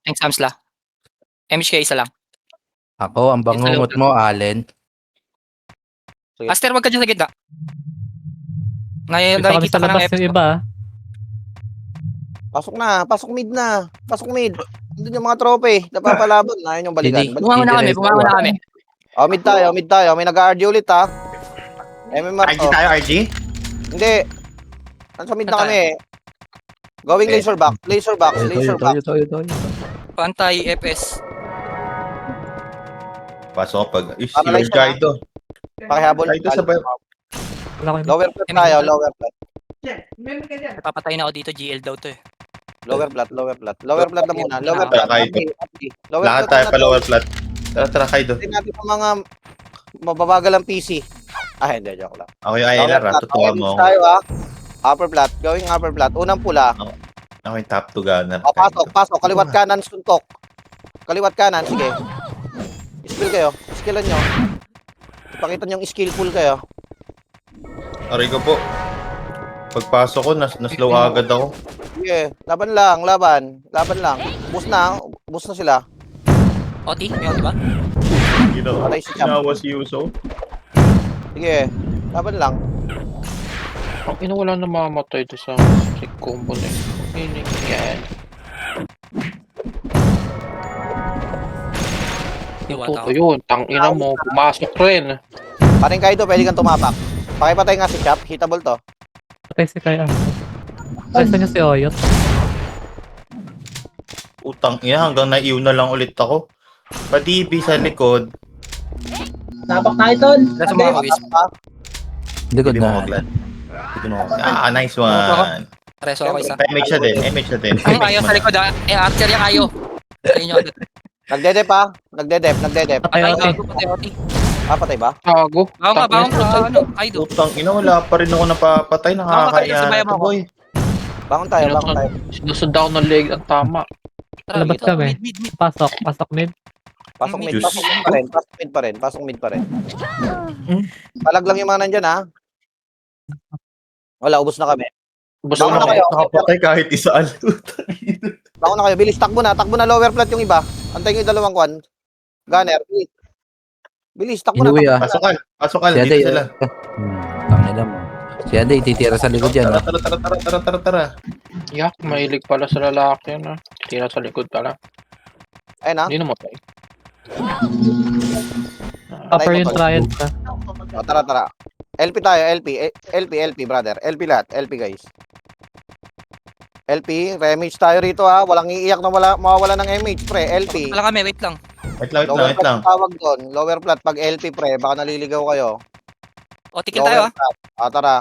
Thanks, Amsla. MHK isa lang. Ako, ang bangungot mo, Allen. Aster, wag ka dyan sa gitna. Isa kami Nakikita sa ka ng labas F. yung iba. Pasok na, pasok mid na. Pasok mid. Doon yung mga trope, napapalaban. Ayaw yung balikan. Hindi. Bumangon na kami, bumangon na kami. Oh, mid tayo, mid tayo. May nag-RG ulit ha. MMR RG to. tayo, RG? Hindi. Nasa mid na Saan kami eh. Going laser back, laser back, laser back. Tayo. Pantay, FS. Pasok pag... Is, Para si lang Kaido. Pakihabol. Kaido sa bayo. Wala ko yung... Lower flat tayo, lower flat. Papatay na ako dito, GL daw to eh. Lower flat, lower flat. Lower flat na muna. Lower Tara, flat. Kaido. Lower Lahat flat tayo na pa lower flat. Tara, Kaido. Tingnan natin sa mga mababagal ang PC. Ah, hindi, joke lang. Ako yung ILR, ha? Tutukan mo ako. Tayo ha. Upper flat, going upper flat. Unang pula. Ako yung top 2 gunner. O, pasok. Kaliwat kanan, suntok. Kaliwat kanan, sige. Skill kayo. Skillan nyo. Ipakita nyo yung skillful kayo. Aray ko po. Pagpasok ko, naslow agad ako. Sige, laban lang, laban. Laban lang. Boost na sila. Oti, may Oti ba? Patay si Chap. Ginawa si Yuso. Sige, laban lang. Ang ina wala na mamamatay doon sa check component. Hinig yan. Iwata Ito yun, tang ina mo, pumasok rin. Paring Kaido, pwede kang tumapak. Pakipatay nga si Chap, hitable to. Patay si Kaya. Patay niya si Oyot. Utang ina, hanggang naiw na lang ulit ako. Padibi sa likod. Tapak tayo, Tol. Nasa mga kawis. Likod Hindi mo na. maglan. Hindi mo maglan. Nice one. Reso ako isa. MH na din, MH na din. Ang ayaw sa likod ah. Archer yung ayaw. Ayun nyo agad. Nagdedep ha? Nagdedep. Patay Ay, Oti. gago, patay Oti. Ah, patay ba? Gago. Bawang ka, ano, Kaido. Utang ina, wala pa rin ako napapatay. Nakakaya sabayan na to, mo ako. boy. Bangon tayo. Sinusunod ako ng leg ang tama. Tara, Labas dito, kami. mid. Pasok mid. Pasok mid. Juice. Pasok mid pa rin. Palag lang yung mga nandyan ha. Wala, ubos na kami. Basta Bangon na na kayo. Nakapatay kahit isa alut. Bangon na kayo. Bilis, takbo na lower flat yung iba. Antayin yung dalawang kwan. Gunner, bilis. Bilis, takbo na. Inuwi ah. Pasok ka. Si Aday. Dito sila. Tangina mo. Si Aday, titira sa likod yan. Tara. yak, mahilig pala sa lalaki na. Tira sa likod pala. Ayun ha. Hindi namatay. Upper yung triad ka. O, tara. LP tayo, LP, brother. LP lahat, LP guys. LP, remage tayo rito ha. Walang iiyak na mawawala ng MH, pre. LP. Wala kami, wait lang. Wait lang. Lower flat tawag doon. Lower flat. Pag LP, pre, baka naliligaw kayo. Oti, kill tayo ah. Flat. Ah, tara.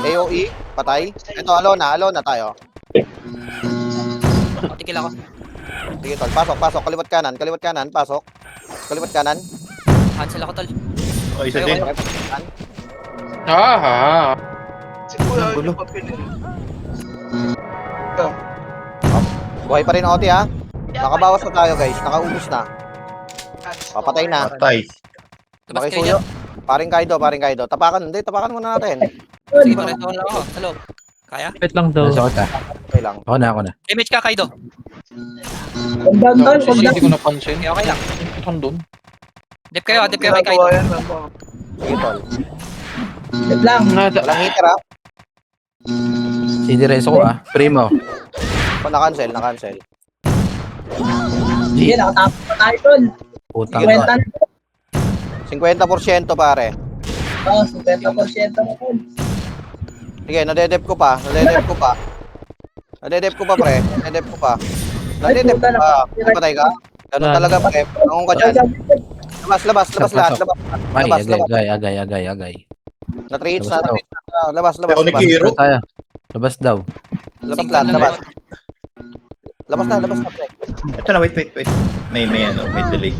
AOE, patay. Ito, alona tayo. Oti, kill ako. Sige, tol. Pasok. Kaliwat kanan. Pasok. Kaliwat kanan. Cancel ako, tol. O, isa din. Ah, Buhay pa rin Oti ha. Nakabawas na tayo guys. Nakaubos na. Papatay na. Patay. Labas kayo Makisuyo. dyan. Paring Kaido. Tapakan muna natin. Sige, pareho lang ako. Sa loob. Kaya? Wait lang daw. Nasa ka. Okay lang. Ako na. MH ka, Kaido. Huwag down, Tol. Huwag hindi down. ko napansin. Okay lang. Saan doon? Dep kayo kay Kaido. Sige, tol. Wait lang. Walang hitter ha. Sinireso ko ah. Primo. Na-cancel. Sige, nakatapos pa tayo, Tol. Putang. Kwenta na. 50% pare. Oo, 50% na, Tol. Sige, nadedep ko pa, pre. Nadedep ko pa. Patay ka? Ganun talaga, pre. Bangon ka dyan. Labas lahat. Ay, Labas. agay. Na-3 hits Labas na. Labas. Ako ni Kiro. Tayo. Labas daw. Labas lahat. Labas na, pre. Ito na, wait. May delay.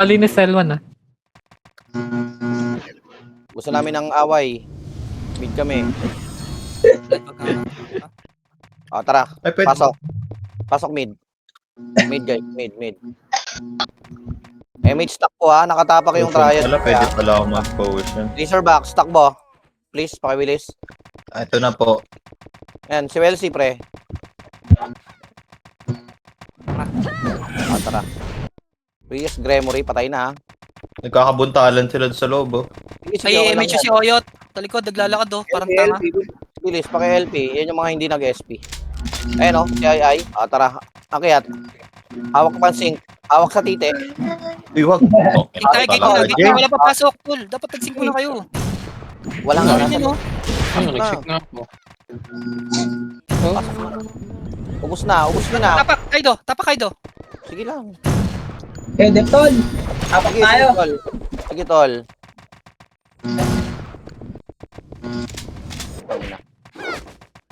Malinis L1 ah. Gusto namin ng away. Mid kami. O, tara. Ay, pwede. Pasok mid. Mid, guys. Mid. MH stack po ha. Nakatapak yung triad. Pwede pala ako mag-potion. Laser back. Stack mo. Please, pakibilis. Ito na po. Ayan, si Welsi, pre. Tara. Prius, Gremory, patay na, ha? Nagkakabuntalan sila sa loob, oh. Sige, sige, okay Ay, lang medyo yan. si Oyot. Talikod, naglalakad oh. Parang LP, tanga. Bilis, paki-LP. Yan yung mga hindi nag-SP. Ayan, si Ai. Tara. Akyat. Hawak pa sink. Hawak sa tite. Uy, wag. Oh, Gate tayo, gate pala, na. Gate na, wala papasok. Tol, dapat nag-sync muna kayo. Wala nga. Ayun oh. Ayun, nag-check na ako. Ubus na, ubus nyo na. Tapak Kaido. Sige lang. Okay, Depton. Apak Sige, tayo. sige, tol. Sige, tol.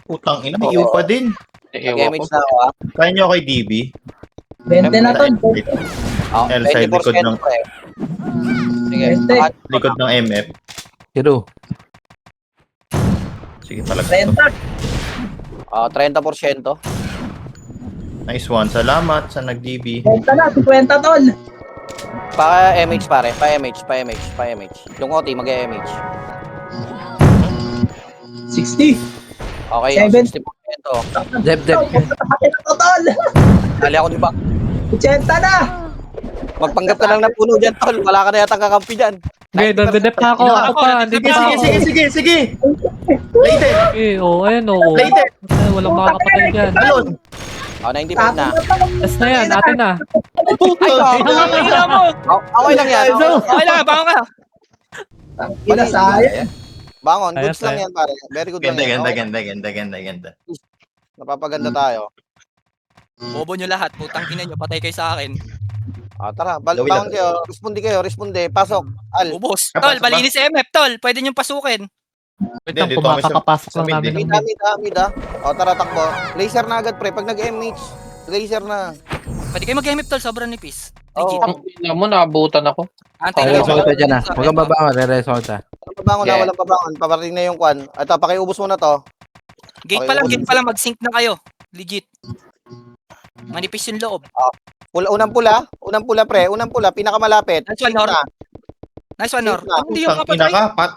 Putang ina, may iwan pa din. Ewan ko. Nag-image na ako, ha? Kaya nyo kay DB? 20 na, Tol. L side, likod ng- pre. Sige. 20. Likod ng MF. Hero. Sige talaga. 30. 30%. Nice one. Salamat sa nag-DB. 30 na, 50, Tol. Pa-MH, pare. Pa-MH. Yung OT, mag-MH. 60. Okay, Seven. 60%. Dep. Kapatid ako, Tol. Dali ako, di ba? 80 na. Magpanggap ka lang ng puno dyan, tol. Wala ka na yatang kakampi dyan. Okay, nagde-dep na ako. Ako pa, hindi pa ako. Sige. Later. Eh, ayun oh. Later. Ay, walang makakapatay dyan. Alon. 95 na. Last na yan, atin na. Tingnan mo. Okay lang yan. Okay lang, bangon ka. Kinasaya. Bangon, Ayos, goods lang ayos. yan, pare. Very good lang yan. Okay. Ganda. Napapaganda tayo. Bobo nyo lahat. Putang ina nyo. Patay kayo sa akin. Tara, Lawin bangon lang. kayo. Responde. Pasok. Al. Ubos. Kapasok Tol, ba? malinis si MF. Tol, pwede nyo pasukin. Wait Hindi, lang, dito kami sa- kumakakapasok sa lang mid, namin ng mid. Mid. Tara, takbo. Laser na agad, pre. Pag nag-MH, laser na. Pwede kayo mag-MF, tol. Sobrang nipis. Oo. Legit. Ang ina mo, naabutan ako. Antay Rereso lang. kita dyan, ha. Huwag kang babangon, rereso kita. Pabangon na, Yeah. walang pabangon. Paparating na yung kwan. Ito, pakiubos mo na to. Gate pa lang. Mag-sync na kayo. Legit. Manipis yung loob. Unang pula, pre. Unang pula, pinakamalapit. Nice one, Nor. Na. Nice one, Nor. Sync na. Hindi yung Putang ina kapatay. ka, Pat.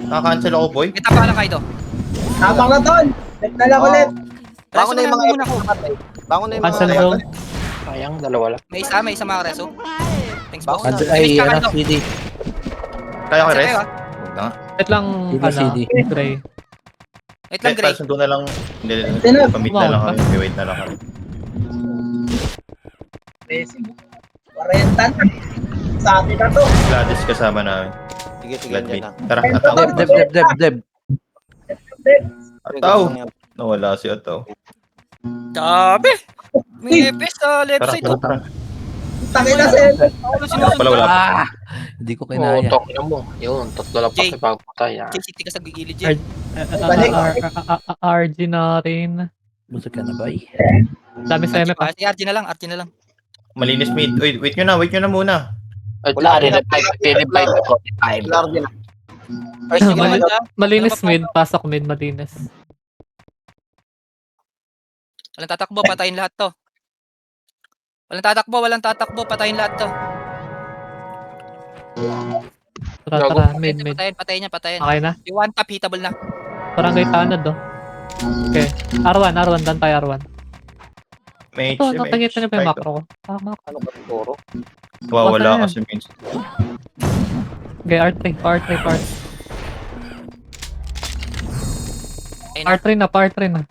Kaka-cancel ako, boy. May tapa lang kayo. Apak na, Tol. Dep na lang ulit. Bangon na yung mga muna ko. Bangon na yung Cancel mga zone. Sayang, dalawa lang. May isa mga reso. Thanks, boss. Bangon na. Ay, Image ka, ano, Kaido. CD. Kaya ko, Cancel Res? kayo, ah. Huwag na nga. Wait lang, CD. Gray. Wait lang, Gray. Sundo na lang. Hindi. Sino? Pamit na lang kami. Wait na lang kami. Racing. 40 na. Sa atin na to. Gladys kasama namin. Sige, Gladmate. dyan na. Tara, Ataw. Dep. Ataw. Nawala si Ataw. Sabi! May epes sa left Tara, side. oh. tara. Takin na, Sen. Ako sinusunod. Wala, wala. Ah! Hindi ko Oo, kinaya. tokyo mo. Yun, tatlo lang Jay. pa bago patay. JCT ka sa gigilid dyan. Balik. RG natin. Busog ka na ba, eh? Dami sa MF. Si RG na lang. Malinis mid. Wait nyo na muna. Ay, Wala, wala, Laro din. First, sige Mali- naman. Malinis mid, pasok mid, malinis. Walang tatakbo, patayin lahat to. Walang tatakbo, patayin lahat to. Tara, mid. Patayin niya. Okay na? Yung one tap, hitable na. Barangay Tanad, oh. Okay. R1, dan tayo R1. Mage, Ito, natangit na pa yung macro ko. Macro. Ano ba siguro? Wala Basta kasi means. Okay, R3. Ayun R3 na.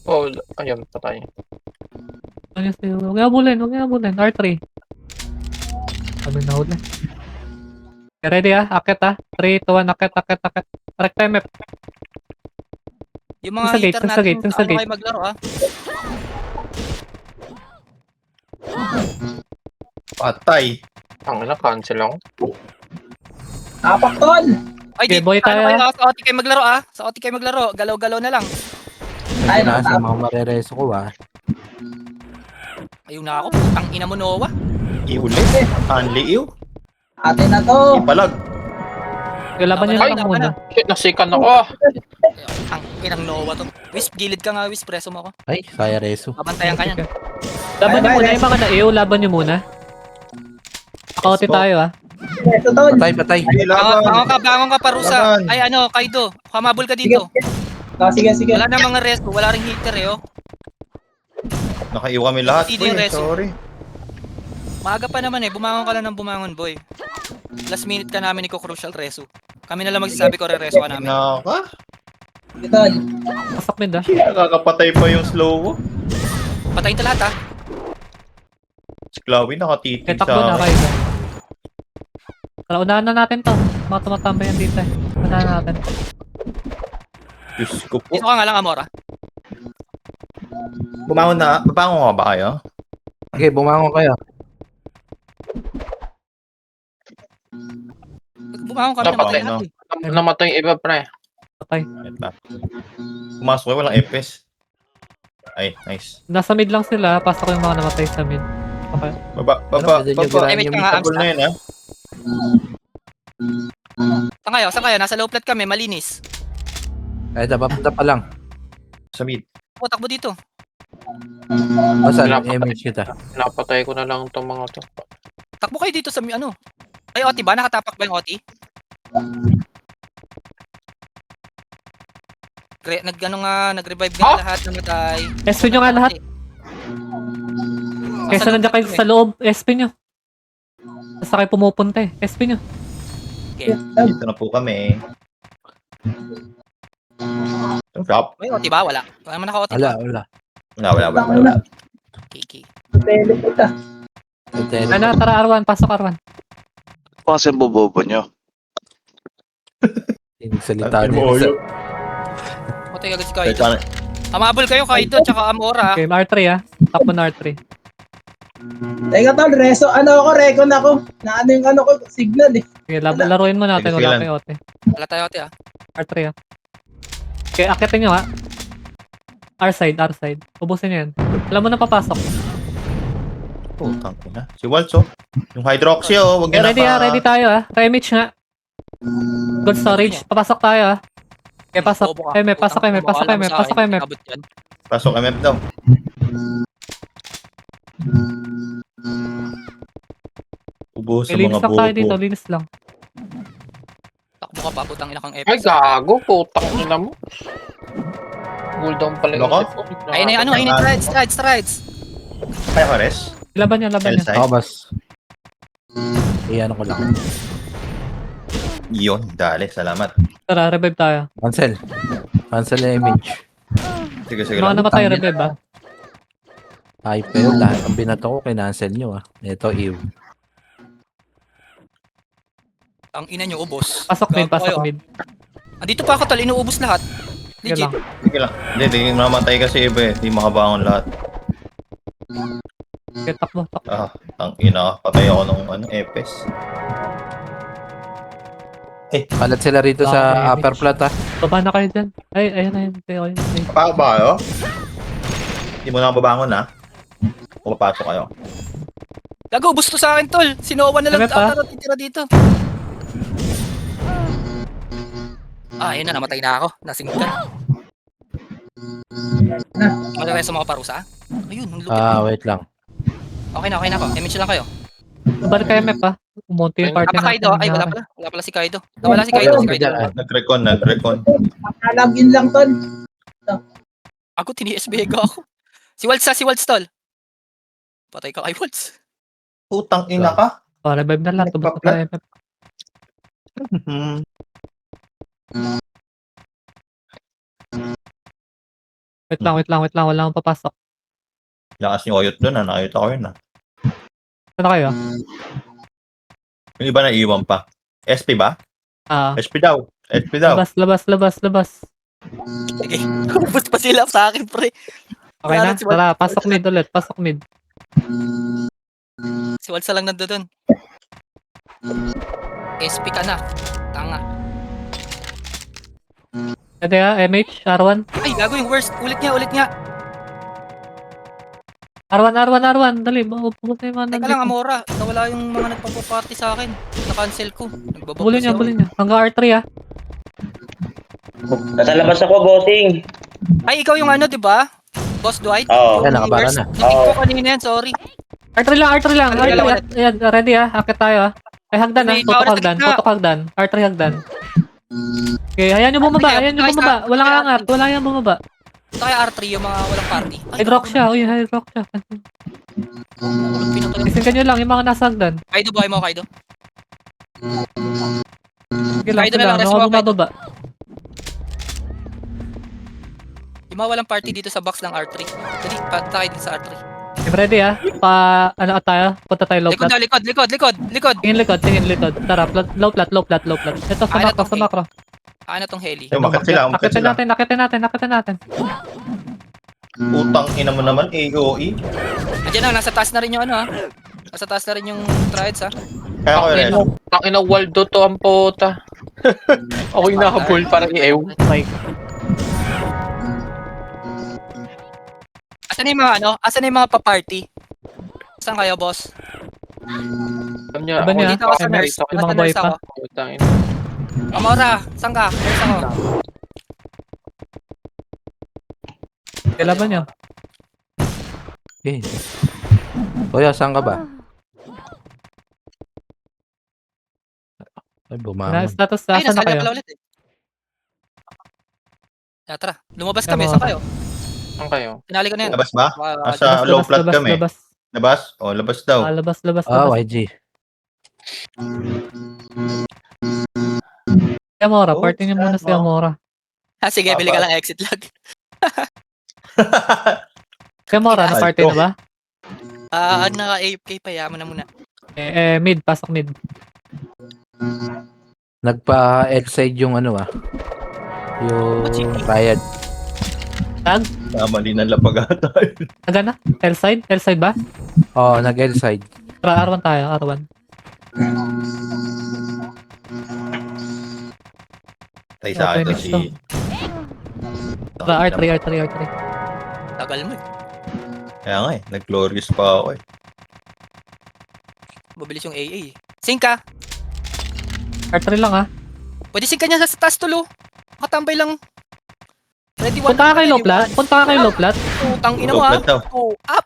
Oh, ayun, patay. Ano yung huwag nga abulin. R3. Ano na huli? Okay, ready akit 3, 2, 1, akit. Correct time, Yung mga Yung sa gate, hitter yung sa natin, gate, yung sa ano gate. kayo maglaro Patay. Ang ina, cancel ako. Apak, Tol. Ay, Okay, di, boy tayo, kayo, sa OT kayo maglaro. Galaw-galaw na lang. Ay, Ayun na kasi mga marereso ko, ah. Ayun na ako, putang ina mo, Noah. Iulit. Anli iw. Atin na to. Ipalag. Laban nyo Ay, lang muna. Shit, nasikan ako. Ang inang Noah to. Wisp, gilid ka nga, Wisp, preso mo ako. Ay, saya reso. Babantayan ka niyan. Laban nyo muna, yung mga na-EO, laban nyo muna. Akaote tayo, Ito, Tol. Patay. Hindi, laban. Bangon ka, parusa. Laban. Ay, ano, Kaido, kamabol ka dito. Sige, sige. Wala na mga resto, wala ring heater eh, oh. Nakaiwa kami lahat. Hindi yung Uy, reso. sorry. Maaga pa naman eh, bumangon ka lang ng bumangon, boy. Last minute ka namin iko-crucial reso. Kami na lang magsasabi ko re-reso ka namin. Naka. Sige, tol. Pasok mid ah. Nakakapatay pa yung slow ko. Patayin ta lahat, ah. Si Chloe nakatitig Kaya takbo na sa kayo. Tara, unahan na natin to. Mga tumatambayan dito eh. Unahan na natin. Diyos ko po. Dito ka nga lang, Amora. Bumangon nga ba kayo? Okay, bumangon kayo. Bumangon kami, Dapat namatay eh, lahat eh. Namatay yung iba, pre. Patay. Ito. Pumasok kayo, walang EPS. Ay, nice. Nasa mid lang sila. Pasok yung mga namatay sa mid. Okay. Baba. pwede nyo Baba. Eh, wait yung ka nga, Tagol na yun, ha? Saan kayo? Saan kayo? Nasa low plat kami, malinis. Kahit papunta pa lang. Sa mid. Takbo dito. Basta Pinapatay. image kita. Napatay ko na lang itong mga to. Takbo kayo dito sa ano. Ay, Oti ba? Nakatapak ba yung Oti? Nag-revive nga lahat, namatay. SP nyo nga lahat. Kesa nandiyan kayo sa loob. SP nyo. Basta kayo pumupunta eh. SP nyo. Dito na po kami. Drop. May Oti ba? Wala. Wala naman naka-Oti. Wala. Wala. Kiki. Teleport ah. Ano, tara Arwan. Pasok Arwan. Kasi bobobo nyo. Hindi salita Ano niya. mo, Oyo? Oti agad si Kaido. Amabol kayo, Kaido, tsaka Amora. Okay, R3 ah. Top mo na R3. Teka, tol. Recon ako. Na ano yung ano ko, signal eh. Sige, laruin mo natin. Sige, Wala sige kayo Ote. Wala tayo, Oti, ah. R3 ah. Okay, akitin nyo ha. R side. Ubusin nyo yan. Alam mo na papasok. Putang ina. Si Waltz, oh. Yung hydroxy, oh. Wag Okay, niya ready ah. Ready tayo ah. Remage nga. Good storage. Papasok tayo ah. Okay, pasok. Bobo ka. Pasok kayo. Pasok kayo. Abot yan. Pasok MF daw. Ubo sa Okay, linis mga lang tayo dito. bobo. Linis lang. Takbo ka pa, putang ina kang Ay, epic. gago. Putang ina mo. Cooldown pala yung Loko? phone. Ayun na yung ano, ayun yung strides. Kaya ka, Res? Laban niya. L-side? Ako, bas. Iyan ko lang. Yun, dali. Salamat. Tara, revive tayo. Cancel na image. Sige Mga lang. namatay, Tangin. revive ah. Ay, pero lahat ang binato ko, kinancel nyo ah. Ito, Ew. Ang ina nyo, ubos. Pasok mid. Gago kayo, ah. Andito pa ako, tol. Inuubos lahat. Sige Legit. lang. Sige lang. Hindi mamatay kasi iba eh. Hindi makabangon lahat. Okay, takbo. Ang ina. Patay ako ng EPS. Kalat sila rito sa upper plat ah. Baba na kayo dyan. Ay, ayun. Okay. Pa ba kayo? Hindi mo na babangon, ha? O papasok kayo. Gago, ubos to sa akin, tol. Sinowa na lang Sabi pa? titira dito. Ayun na, namatay na ako. Nasingit ka. Malareso mga parusa. Ayun, ang lupit. Wait lang. Okay na ako. Image lang kayo. Balik kayo, Mep ah. Umunti yung party Kaido. Ay, wala pala. Wala pala si Kaido. Nawala si Kaido. Nag-recon. Nalagin lang, tol. Ako, tini-SBG ako. Si Waltz, tol. Patay ka kay Waltz. Putang ina ka. Oh, revive na lang. Tubos na tayo, Mep. Wait lang. Wala akong papasok. Lakas yung oyot doon, ha? Nakayot ako yun, ha? Saan na kayo? Yung iba na iwan pa. SP ba? SP daw. Labas. Sige. Ubos pa sila sa akin, pre. Okay na? Tara, pasok mid ulit. Si Waltz lang nandoon. SP ka na. Tanga. Ito MH, R1. Ay, gago yung worst. Ulit nga. R1. Dali, pumunta yung mga Teka lang, Amora. Nawala yung mga nagpapaparty sa akin. Na-cancel ko. Bulin niya. Hanggang R3 ah. Nasa labas ako, bossing. Ay, ikaw yung ano, di ba? Boss Dwight? Oo. Yan, nakabara na. Natik ko kanina yan, sorry. R3 lang. Ayan, ready ah. Akit tayo ah. Ay, hagdan ah. May tao na sa Tutok hagdan. R3 hagdan. Okay, ayan yung bumaba, ayan yung bumaba. Walang angat, wala yung bumaba. Ito kaya R3 yung mga walang party. Hydrock siya, uy, hydrock siya. Isingkan nyo lang yung mga nasa hagdan. Kaido, buhay mo, Kaido. Sige lang, Kaido na sila, lang, rest mga mo, Kaido. bumababa. Yung mga walang party dito sa box ng R3. Dali, punta kayo dito sa R3. Okay, ready ano tayo? Punta tayo low Likod plat. na, likod. Tingin likod. Tara, low plat. Ito sa Kaya na macro, tong sa macro. Ano tong heli? Umakyat sila, umakyat sila. Nakitin natin. Utang ina mo naman, AOE. Andiyan na, nasa taas na rin yung ano ha. Nasa taas na rin yung triads ha. Kaya ko rin. Tangina Waldo to ang puta. Ako yung nakapull parang i-ew. Mike. Asan yung mga ano? Asan yung mga pa-party? Saan kayo, boss? Alam niya, Sabi niya, dito ako sa MS, nurse. yung mga Nasa boy nurse pa. ako. Putangin. Amora, saan ka? Nurse ako. Kailan niya? Okay. Kuya, saan ka ba? Ay, bumangon. Status, Ay, nasa nasa na kayo? pala ulit eh. Tara, lumabas kami. Saan kayo? Saan kayo? Tinali ko na yan. Labas ba? Ah, Nasa low flat kami. Labas. Labas? O, labas daw. Labas. YG. Si Amora, Oh, party niyo muna si Amora. sige, bili ka lang exit lag. Si Amora, na party na ba? Naka-AFK pa, yaman na muna. Mid, pasok mid. Nagpa-outside yung ano yung riot. Tag? Tama din ang lapagata. Agana? L-side? L-side ba? Oo, nag-outside. Tara, R1 tayo, R1. Tay sa akin to Okay, si... Tara, R3. Tagal mo eh. Kaya nga nag-glorious pa ako eh. Mabilis yung AA eh. Sync ka. R3 lang Pwede sync ka niya sa taas tulo. Makatambay lang. Ready one. Punta ka kay low plat. Utang ina mo Low ha. flat daw. Oh, up.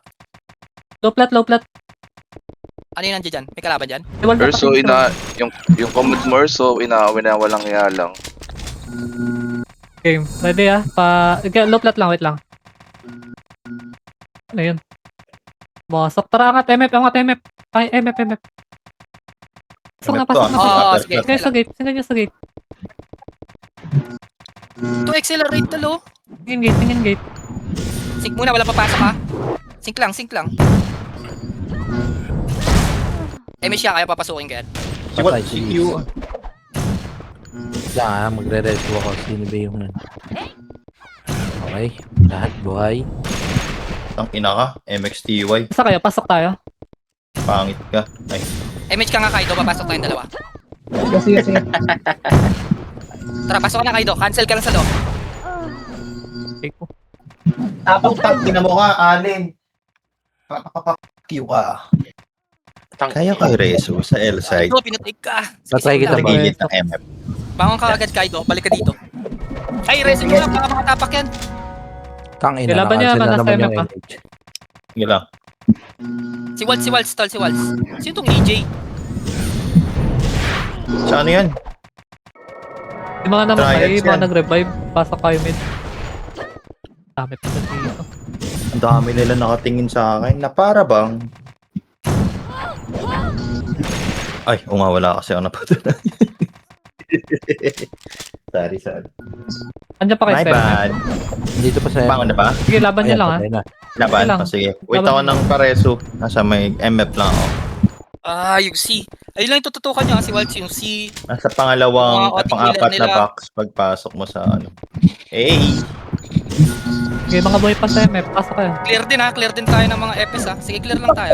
Low plat. Ano yung nandiyan dyan? May kalaban dyan? Urso, yung comment mo, Urso, walang lang. Game. Ready low plat lang, wait lang. Ano yun? Masok. Tara, angat MF. Ay, MF. Pasok na. Oh, sige. Sige sa gate. Sige sa gate. To accelerate tulo. Tingin gate. Sync muna, wala papasok ha. Sync lang. siya, kaya papasukin ka yan. Patay, Si sige. Q. Lang magre-rescue ako. Sino ba yung Okay, lahat buhay. Ang ina ka, MXTY. Basta kayo, pasok tayo. Pangit ka. Ay, Image ka nga, Kaido. Papasok tayong dalawa. Sige. Tara, pasok ka na, Kaido. Cancel ka lang sa loob. Take ko. Tapos ina mo ka, Alin. Q ka. Kaya ka, Rezo, sa L-side. Kaido, pinatake ka. Patay kita ba? Nagigit ng MF. Bangon ka agad, Kaido. Balik ka dito. Ay, resin mo lang. Baka makatapak yan. Tangina, Kailaban niya, na-cancel na nasa naman yung MF pa. image. Sige lang. Si Waltz, tol, si Waltz. Sino tong EJ? Sa ano yan? Yung mga namatay, Triads mga yan. nag-revive, pasok kayo mid. Dami pa dito. Ang dami nila nakatingin sa akin na para bang... Ay, wala kasi ako napatunan. sorry. Andiyan pa kayo My sa MF. bad. Dito pa sa Bangon na ba? Sige, laban niyo Ayan, lang patay na. Laban? lang. Oh, sige. Wait Laban ako lang. ng pareso. Nasa may MF lang ako. Yung C. Ayun lang yung tututukan niya, si Waltz. Yung C. Nasa pangalawang Mga at pang-apat nila. na box pagpasok mo sa ano. Hey! Sige, mga boy pa sa MF, pasok kayo. Clear din tayo ng mga FS ha. Sige, clear lang tayo.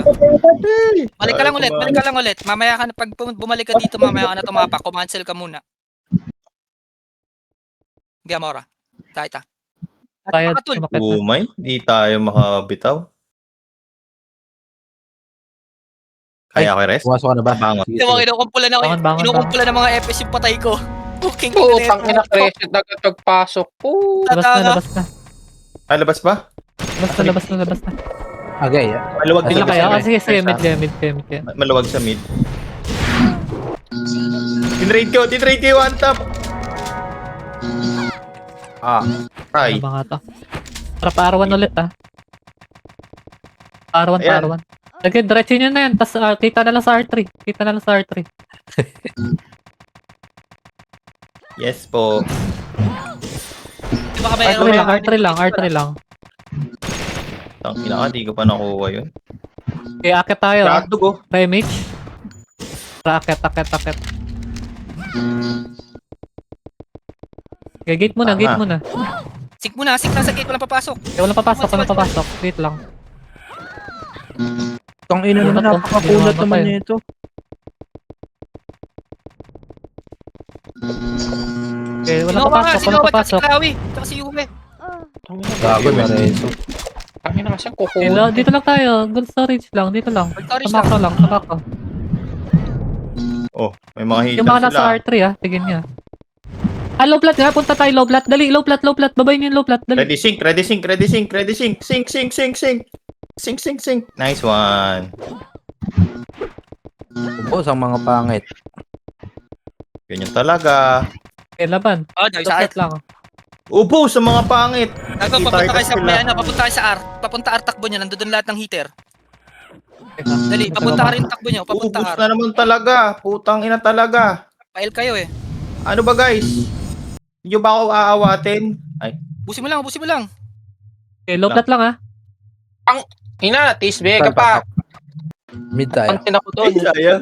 Balik ka lang ulit. Mamaya ka na, pag bumalik ka dito, mamaya ka na tumapak. Kumancel ka muna. Gamora. Tayo. Kaya, Makatul. sumakit na. Umay, di tayo makabitaw. Kaya ko rest? Pumasok ka na ba? Bangon. Sige, Hindi mo, sige. Bangon. kinukumpulan ng mga FS yung patay ko. Booking Putang ina, Crescent agad pagpasok. Labas na. Ah, labas ba? Labas na. Okay, Maluwag din Ano labas kayo? sa mid. Sige, mid First, kayo. Maluwag sa mid. Tinrade ko, one tap. Try. Ano ba nga to? Tara, paarawan ulit Paarawan, Ayan. paarawan. Lagay, diretso nyo na yan. Tapos kita na lang sa R3. Kita na lang sa R3. Yes po. Di ba may R3 lang. Tangina ka, di ko pa nakuha yun. Okay, akit tayo. Hotdog oh. Remage. Tara, akit. Okay, gate muna. Sink muna, sink lang sa gate, walang papasok. Okay, walang papasok. Wait lang. Tang ina naman, Ano to? napakakulat Hindi naman naman nito. Okay, walang Sinowa papasok. si Krawi, tsaka si Uwe. Gago na rin. Tangin na kasi ang Okay, kukuha. dito lang tayo. Good storage lang. Dito lang. Storage Sa lang. macro. Oh, may mga heater Yung mga nasa sila. R3 tigin niya. Low plat nga. Punta tayo low plat. Dali, low plat. Babayin yung low plat. Dali. Ready sync. Sync. Nice one. Ubos ang mga pangit. Ganyan talaga. Okay, laban. Oh, dahil Low sa plat lang. Upo sa mga pangit. Gago, Kita papunta kayo sa sila. may ano, papunta kayo sa R. Papunta R takbo niya, nandun lahat ng heater. Teka. Dali, papunta ka rin takbo niyo, papunta Ubus R. na naman talaga. Putang ina talaga. Pail kayo eh. Ano ba guys? Hindi ba ako aawatin? Ay, Busin mo lang. Okay, low plat lang Ina, tisbe ka pa. Mid tayo. Pansin ako doon. sayang.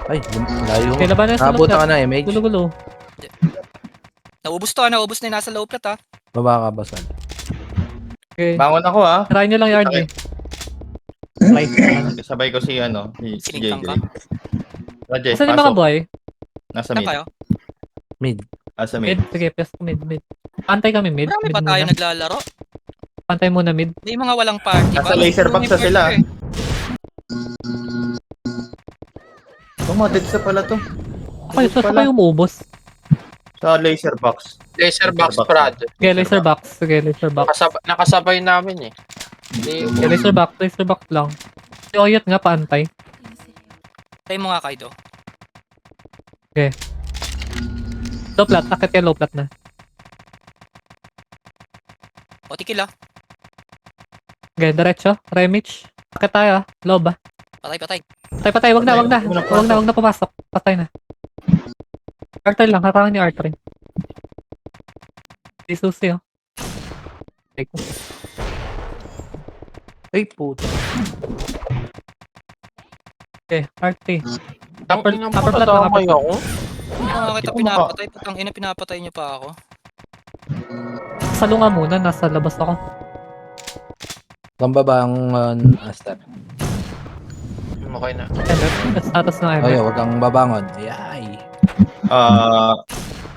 Ay, layo Okay, mo. laban na sa low Nakabuta ka plat. na, MH. Gulo. Naubos na yung nasa low plat ha. Baba ka, Basal. Okay. Bangon ako ah. Try nyo lang yard Okay. Sabay ko si si Sinigtang JJ. ka? Rajay, Saan yung mga pasok. boy? Nasa Saan mid. kayo? Mid. Sa Mid. mid. Sige, pes mid. Pantay kami mid. Marami Mid pa tayo muna. naglalaro. Pantay muna mid. May mga walang party. Nasa Parang laser box may na party sila. eh. Tumatid sa pala to. Okay, so saan kayo umubos? Sa laser box. Laser box, Laser box. Brad. Sige, laser box. Nakasabay namin eh. Hindi, Okay, laser box lang. Si Oyot nga, paantay. Try mo nga Kaido. Low plat, akit yan low plat na. O, tikil ah. Okay, diretso. Remage. Akit tayo Lob Patay. Patay, wag na pumasok. Patay na. R3 lang, harangan ni R3. Di susi Take mo. Ay, puto. Okay, R3. Tangin na upper plat lang, upper plat. ako. Hindi ko nga kita pinapatay. Putang ina, pinapatay niyo pa ako. Salunga muna, nasa labas ako. Gamba ba ang Aster? Okay na. Status ng Ay, MF. wag kang babangon. Ay.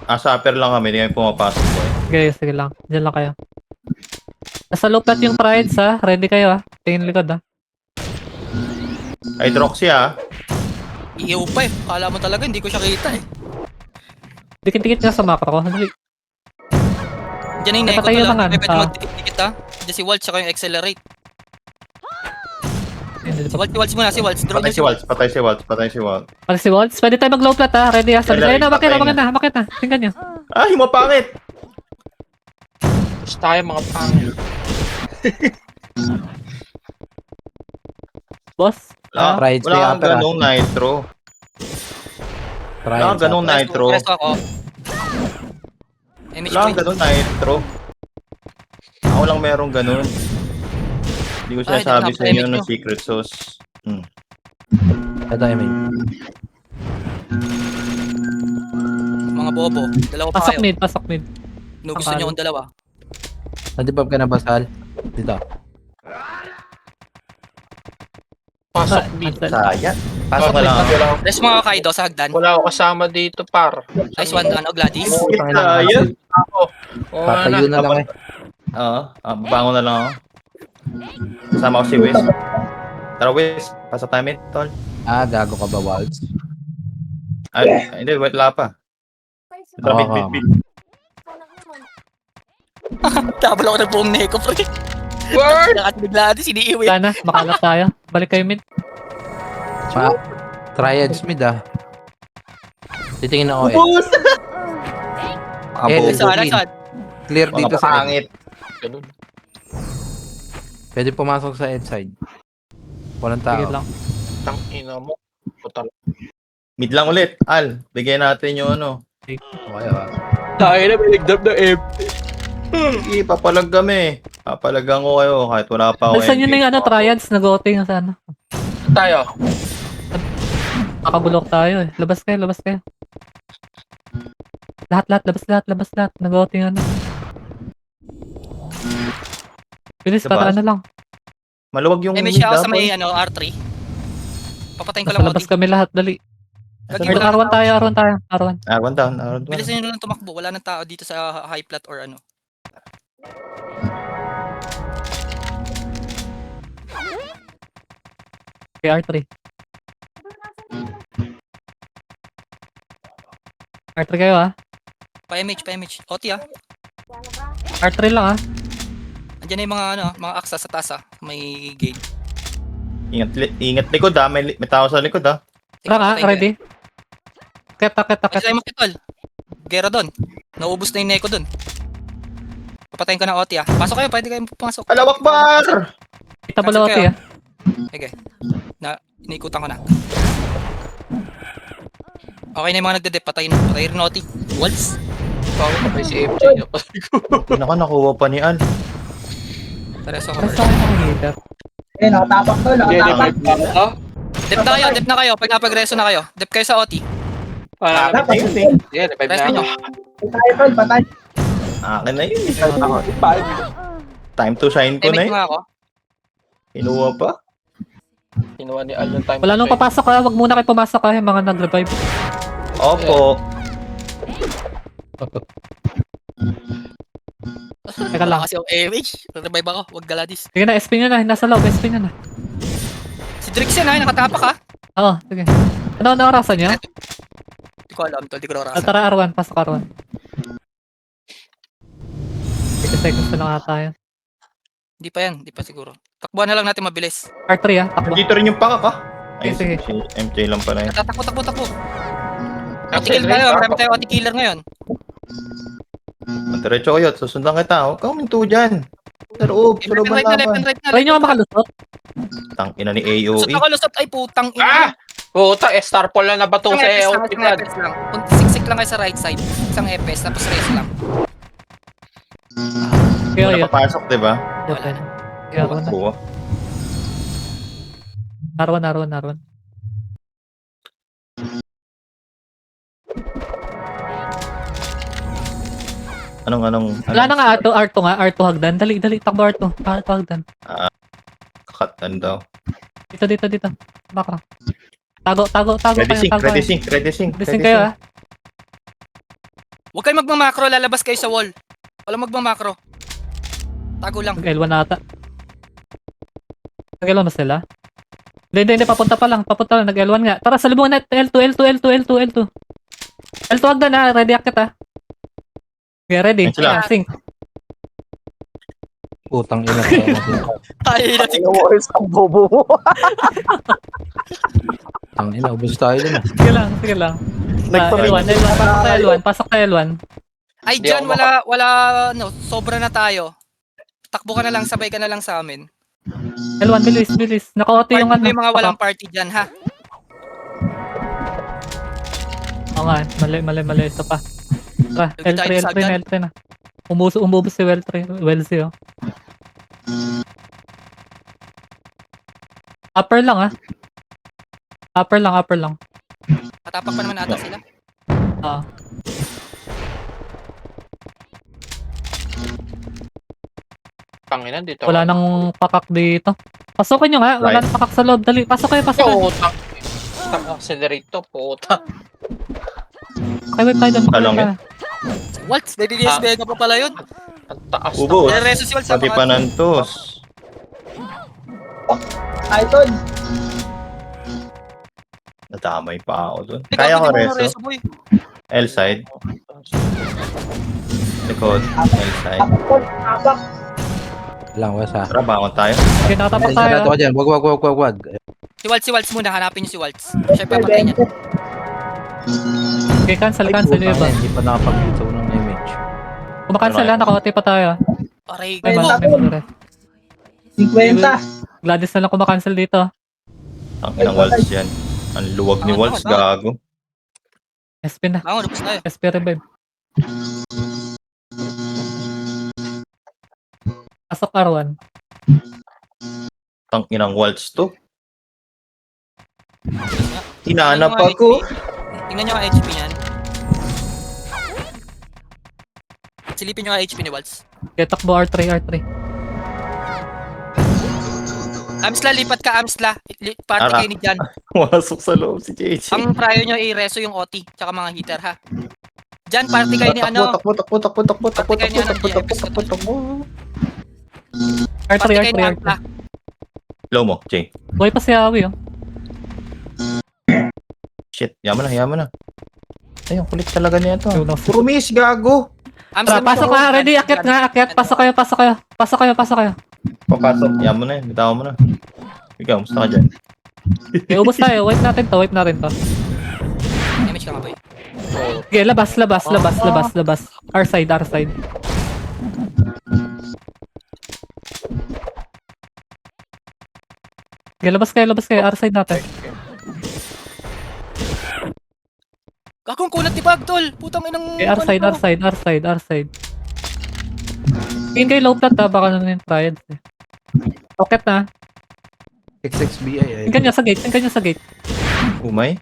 Nasa upper lang kami. Hindi kami pumapasok ko eh. Sige lang. Diyan lang kayo. Nasa low plat yung trides Ready kayo Tingin likod Hydroxia. Iiyaw pa eh. Kala mo talaga, hindi ko siya kita eh. Dikit-dikit nga sa macro ko. Dali. Diyan na yung neko Patay to yung lang. mga, Pwede magdikit-dikit ha. Diyan si Waltz, saka yung accelerate. Si Waltz muna, si Waltz. Draw Patay niyo si Waltz. Pati si Waltz. Pwede tayo mag low plat Ready Sabi Patay sa'yo na, na, bakit na. Tingnan nyo. Ay, mapangit! Tapos tayo mga pangil. Boss. Tried Wala si kang upper, ganong nitro. Try Wala kang ganong nitro. Presto ako. MH Wala kang ganong nitro. Ako lang merong ganon. Hindi ko Ay, sinasabi di sa inyo na-premix ng secret sauce. Ito, MH. Mga bobo. Dalawa pa kayo. Pasok mid. No, gusto niyo akong dalawa. Nadipab ka na, Basal? Dito. Pasok dito. Sayang. Pasok ka lang ako. Rest mga Kaido sa hagdan. Wala ako kasama dito, par. Nice one, Gladys. Sayang. Oo, Tatayo na lang eh. Oo. Bangon na lang ako. Kasama ko si Wes. Tara Wes, pasok tayo tol. Gago ka ba, Waltz? Ay, hindi, wala pa. Tara, Oo. bit. Double ako ng buong neko, pre. Word! Lakat ni Gladys, iniiwi. Sana, makalat tayo. Balik kayo mid. Triads mid Titingin ako eh. Ubus! Eh, Nice one, nice one. Clear Mga dito sa end. pangit. Ganun. Pwede pumasok sa end side. Walang Sige tao. lang. Tangina mo. Total. Mid lang ulit. Al, bigyan natin yung ano. Okay, ah. Tayo na, may nagdab na M. Sige, papalag kami. Papalagan ko kayo kahit wala pa ako. Alisan nyo na yung ano, triads, nag-OT nga sa ano. Tayo. Makabulok tayo eh. Labas kayo, labas kayo. Lahat, labas lahat. Nag-OT nga ano. Bilis, Labas? para ano lang. Maluwag yung Eh, may mid siya ako sa dapat. may R3. Papatayin ko Nasa lang labas OT. kami lahat, dali. Gagi, Or wala R1 nang tao. tayo, R1. Arwan down, Arwan down. Bilisan nyo na lang tumakbo. Wala nang tao dito sa high plat or ano. Okay, R3. R3 kayo ah. Pa-MH. OT ah. R3 lang ah. Andiyan na yung mga ano, mga aksa sa taas ah. May gate. Ingat likod ha. May tao sa likod ha. Sige, Tara ah, papatayin ko ready? Ket. yan. Ay, makitol. Gera doon. Naubos na yung neko doon. Papatayin ko ng OT ah. Pasok kayo, pwede kayo pumasok. Alawak bar! Kita Cancel pala OT kayo. ah. Sige. Iniikutan ko na. Okay na yung mga nagde-dep. Patayin ng OT. Waltz. Bago pa tayo si MJ. Naka, nakuha pa ni Al. Tareso Para cover. sa akin nakikita. Eh, nakatapak to, nakatapak. Dep na kayo. Pag napag-reso na kayo. Dep kayo sa OT. Parang Dapat Ayun yun. yeah, revive Resto na nyo. ako. Patay tol, patay. Akin na yun. Time to shine ko na MH yun. nga ako. Kinuha pa. Kinuha ni Al yung time. Wala nung papasok ah. Wag muna kayo pumasok ah. Yung mga nag-revive. Opo. Teka lang. Kasi yung MH. Revive ako. Wag galadis. Sige na, SP nyo na. Nasa loob, SP nyo na. Si Drix yan ha. Nakatapak ha. Oo, sige. Ano orasan nyo? Hindi ko alam. Hindi ko na Ah, rasa. tara R1, pasok R1. 50 seconds na lang ata yan. Hindi pa yan. Hindi pa siguro. Takbuhan na lang natin mabilis. R3 ah, takbo. Dito rin yung pakak ha. Ay, Sige. si MJ lang pala yun. Takbo. OT kill tayo. Marami tayo OT killer ngayon. Diretso kayo at susundan kita. Huwag kang minto dyan. Sa loob. Sa loob ang Left and laban. right na. Try nyo nga makalusot. Tangina ni Lusot AOE. ako, lusot. Ay, putang ina. Ah! Puta, Star Paul na nabato sa Isang OT pad. EPS lang. Siksik lang kayo sa right side. Isang EPS, tapos race lang. Kaya Wala yun. papasok, diba? Okay. Kaya R1 na. Oo. R1. Anong Wala na nga R2 nga. R2 hagdan. Dali, takbo R2. R2 hagdan. kakatan daw. Dito. Bakra. Tago Ready kayo. sync, Tago ready kayo. sync, ready sync. Bising kayo ah. Huwag kayo magmamakro, lalabas kayo sa wall. Walang magmamakro. Tago lang. Nag-L1 na ata. Nag-L1 na sila? Hindi, papunta pa lang, nag-L1 nga. Tara, salubungan na, L2 hagdan ah, ready akit ah. Okay, ready. Ayun sila. Sync. Putang ina. Ay, natin. Ang ina, ubos tayo dun. Sige lang. L1, pasok sa L1. Ay, Di dyan, ako wala, no, sobra na tayo. Takbo ka na lang, sabay ka na lang sa amin. L1, bilis. Naka-auto yung Party ano. may mga walang party dyan, ha? Oo nga, mali. Isa pa. Tara, Lagi tayo sa agad. L3 na. Umubos si Welsi oh. Upper lang ah. Upper lang. Katapak pa naman ata sila. Ah. Tanginan dito. Wala nang pakak dito. Pasukin nyo nga, wala Right. nang pakak sa loob. Dali, pasok kayo. Puta. Accelerate to, puta. Okay, wait tayo doon. Talong Makita. Waltz, nag-DSB ka pa pala yun. Ang taas. Ubos. Reso si Waltz sa Pati mga... panantos. Ay, tol. Nadamay pa ako dun. Ikaw, Kaya ko hindi mo reso. reso, boy. L side. Likod. L side. Tapak tol, tapak. Lang, wasa. Tara, bangon tayo. Okay, nakatapak tayo. Sarado ka dyan. Wag. Si Waltz muna, hanapin niyo si Waltz. Siya papatay niya. Okay, cancel Ay, yung putang iba. ina, hindi pa nakapag-ito ng image. Kumakancel ha, naka-OT pa tayo. Aray Ay, ko. may 50. Gladys na lang kumakancel dito. Ang inang waltz yan. Ang luwag ni waltz, gago. SP na. Bangon, tapos tayo. SP revive. Pasok R1. Ang inang waltz to. Tingnan Hinanap nyo nga ako. HP. Tingnan nyo nga HP niyan. Silipin nyo nga HP ni Waltz. Okay, takbo R3. Amsla, lipat ka, Amsla. Party Ara. kayo ni Jan. Wasok sa loob si JJ. Ang prayo nyo i-reso yung OT, tsaka mga heater ha. Jan, party kayo ni ano. Takbo. R3. Party kayo ni Amsla. Low mo, Jay. Buhay pa si Awi oh. Shit, yaman na. Ay, ang kulit talaga niya to. Yun, no. Puro miss, gago. Tara, pasok na. Ready, akyat nga, akyat. Pasok kayo. Papasok, yaman na yun. Bitawan mo na. Ikaw, musta ka dyan? Okay, ubos tayo. Wipe natin to. Damage ka nga boy. Okay, labas. R side. Okay, labas kayo. R side natin. Gagong kunat ni Bagtol. Putang inang... Okay, R side. Tingin kayo low plat ha. Baka naman yung triads eh. Rocket na. XXBI. Tingin nyo sa gate. Umay?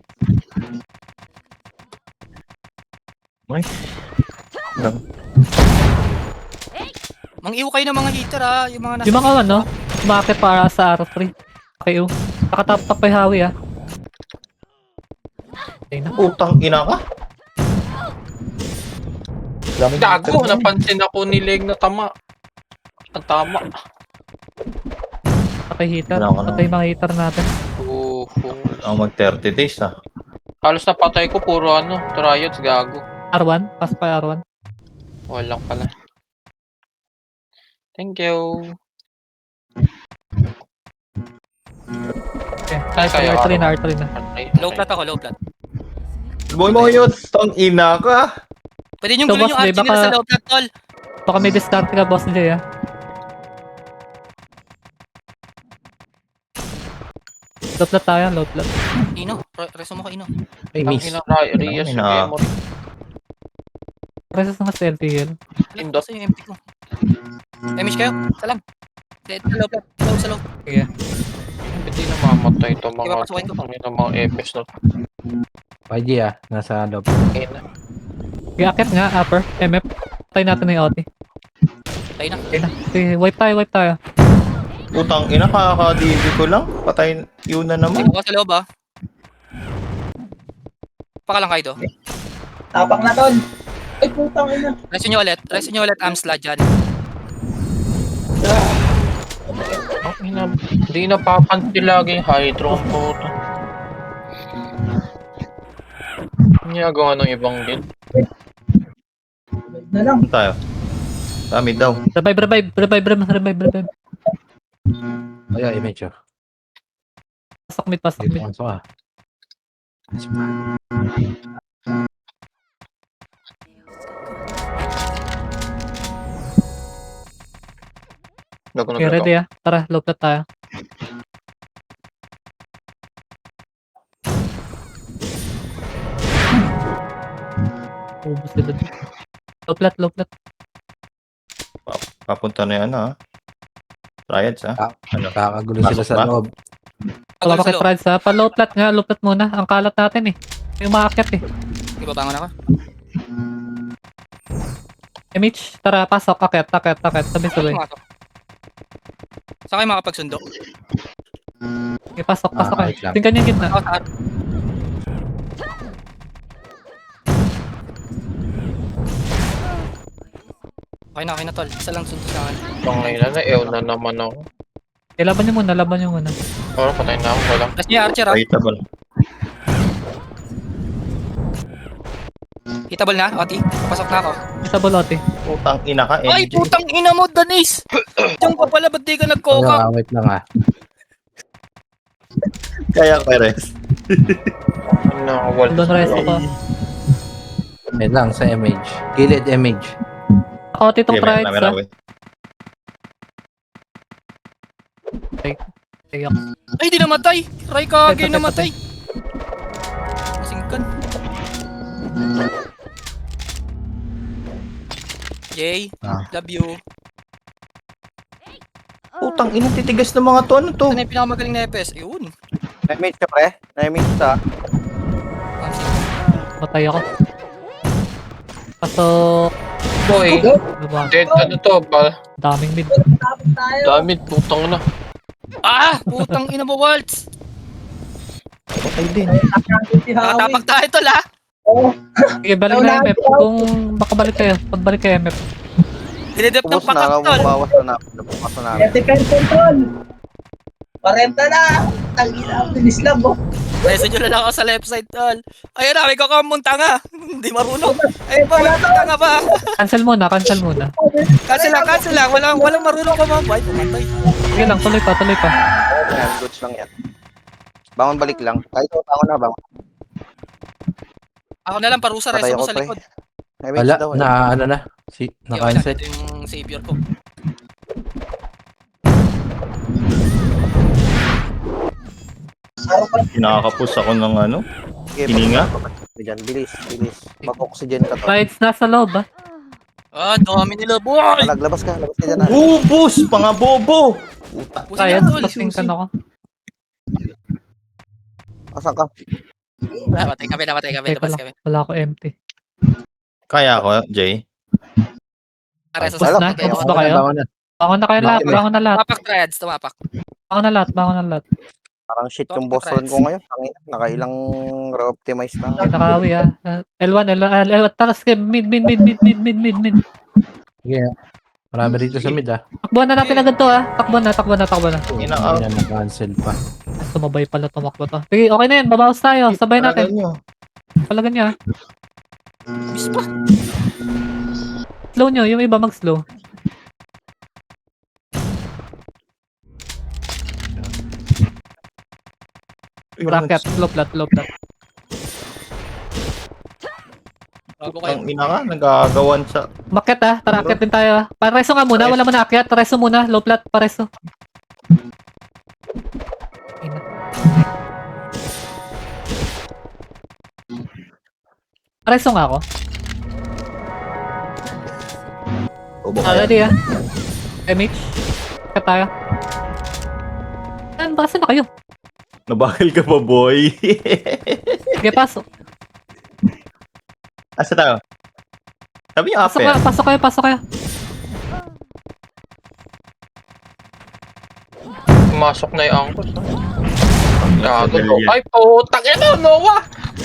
Mang-iw kayo ng mga heater ha. Yung mga nasa... Yung mga ano, umakit para sa R3. Okay, nakatap-tap pa yung hawi ah. Okay na. Utang ina ka? Gago, napansin ako ni Leg na tama. Ang tama. Patay heater. Wala ko na. Patay mga heater natin. Ang mag 30 days ah. Halos napatay ko, puro ano, triads, gago. R1. Pass pa R1. Walang pala. Thank you. Okay. Saan kayo? R3 na. Low plat ako, low plat. Boy mo yun, tang ina ka. Pwede nyo So, gulin yung boss, RG baka- nila sa low plat, tol. Baka may discard ka, Boss Jay ah. Low plat tayo, low plat. Ino, reso mo ka, Ino. Ay, Ang miss. ina, Rias, Ina. memory. Presas na sa LT heal. Indot. Sa yung MP ko. Damage kayo, salam. Sa low plat, sa low. Sige. Hindi namamatay ito mga Diba, pasukin ko? ang ina mga epes na. YG nasa loob. Ina. Okay, akit nga, upper. MF. Patay natin na yung OT. Tayo na. Okay na. Okay, wipe tayo. Utang ina, kaka-DB ko lang. Patay yun na naman. Ako sa loob ah. Paka lang kayo to. Tapak na tol. Ay, putang ina. Reso nyo ulit, Amsla dyan. Ang ina, hindi napapansin lagi yung hydro ang puto. Niyagawa ng ibang din. Na lang. Saan tayo? Dami daw. Revive. Ay, image oh. Pasok mid. Dito masok ah. Gago na Okay, gago. ready ah. Tara, low plat tayo. Ubus sila dito. Low plat. Papunta na yan ha. Triads ha. Ano? Kakagulo sila Pasok sa ba? loob. Wala Pag pa kay sa loob. Frads ha. Pa low plat nga, low plat muna. Ang kalat natin eh. Yung maakyat eh. Di ba bangon ako? MH, tara, pasok. Akyat. Sabay. Saan kayo makapagsundo? Okay, pasok kayo. wait lang. Tingnan yung gitna. Ako sa Okay na tol. Isa lang sundo sa akin. Pangina na, ew na naman ako. Okay, laban nyo muna. Pero patay na ako, walang. Last niya Archer ah. Fightable. Hitable na, Oti. Papasok na ako. Isa bolote. Utang ina ka. Ay, MJ. putang ina mo, Danis! Diyan pa pala, ba't di ka nagkoka? Wait lang ah. Kaya Perez. Nakawal. Doon resto pa. Wait lang sa image. Gilid image. Ako titong triads ah. Sige ako. Ay, di namatay! Ray Kage Patay, namatay! Singkan. Jay, Ah. love you. Putang ina, titigas ng mga to. Ano to? Ano yung pinakamagaling na FPS? Ayun. Na-image ka, pre. Na-image ka. Matay ako. Pasok. Boy, Diba? dead ano to ba? Daming mid. Tapos tayo. Dami, putang na. Ah! Putang ina mo, Waltz! Patay din. Si Howie. Nakatapag tayo tol ha! Oo. Sige, balik na MF. Kung makabalik kayo, pagbalik kayo MF. Dinedep ng Ubus na, pakak tol! bumawas na namin. Bumawas na namin. 30 control. 40 na. Tangina, bilis lang oh. Residue na lang ako sa left side tol. Ayun na, may kakamong tanga. Hindi marunong. Ayun pa, may tanga pa. Cancel muna, cancel muna. Cancel lang. Walang marunong kumabay. Pumatay. Sige lang, tuloy pa, tuloy pa. Ayan, goods lang yan. Bangon balik lang. Kahit bangon na, bangon. Ako na lang, parusa Patay reso mo ako, sa pre. likod. Na-image eh. daw. Wala, na ano na. Na-cancel. Ito yung savior ko. Kinakapos ako ng ano. Sige, Hininga? Diyan, bilis. Mag-oxygen ka to. Triads nasa loob ah. Ah, dami nila, boy! Labas ka dyan. ah. Bubos! Mga bobo! Puta. Pusin Triads, na tol. pasingkan ako. Asan ka? Namatay kami. Teka Labas lang, kami. wala ako empty. Kaya ako, Jay. Reso Tapos sa na? likod. Tapos ba kayo? Bangon na kayo lahat, bangon na lahat. Tumapak triads, tumapak. Bangon na lahat. Parang shit yung Top boss run ko ngayon. Tangina, nakailang re-optimize na. Ay, nakawi ah. L1, taras kayo, mid. Sige. Marami rito sa mid ah. Takbuhan na natin agad to ah. Takbuhan na. Ina Hindi na na-cancel pa. Sumabay pala tumakbo to. Sige, okay na yan, babawas tayo. Sabay natin. Nyo. Palagan niya. Bis pa. Slow nyo, yung iba mag-slow. Bracket, low plat. Bago kayo. Ang ina ka, nagagawan sa... Umakyat ah, tara akyat din tayo ah. Pareso nga muna, wala muna akyat. Pareso muna, low plat, pareso. Ina. Pareso nga ako. Bobo Ready ah. MH. Akyat tayo. Saan na kayo? Nabagal ka pa, boy. Sige, pasok. Asa tayo? Sabi niyo, Pasok Apple. kayo, pasok kayo. Pumasok na yung angkos. Nabagal yan. Ay, putang ina, Noah!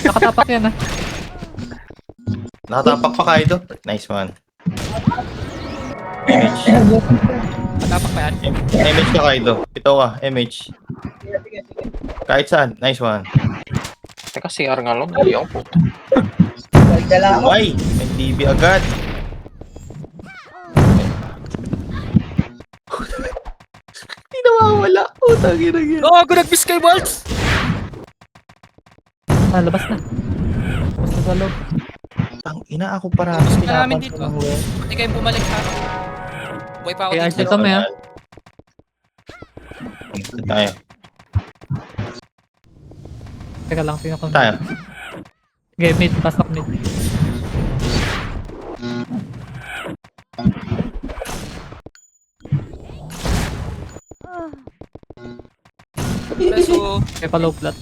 Nakatapak yan ah. Nakatapak pa kayo. Nice one. MH. Matapak pa yan. MH ka kayo. Ito ka, MH. Kahit saan. Nice one. Teka, CR nga lang. Hindi ako puto. Dala ako. Ay, may TV agad. Hindi nawawala. Utang ina yan. Oh, nag-miss kay Waltz! Labas na. Labas na sa loob. Ang ina ako para Gusto na pinapan namin ko dito. ng well. Hindi kayong bumalik ha. Buhay pa ako Kaya dito. Archie kami ah. Ito tayo. Teka lang, tingnan ko. Tayo. Sige, mid, pasok mid. Reso. Kaya pa low plat.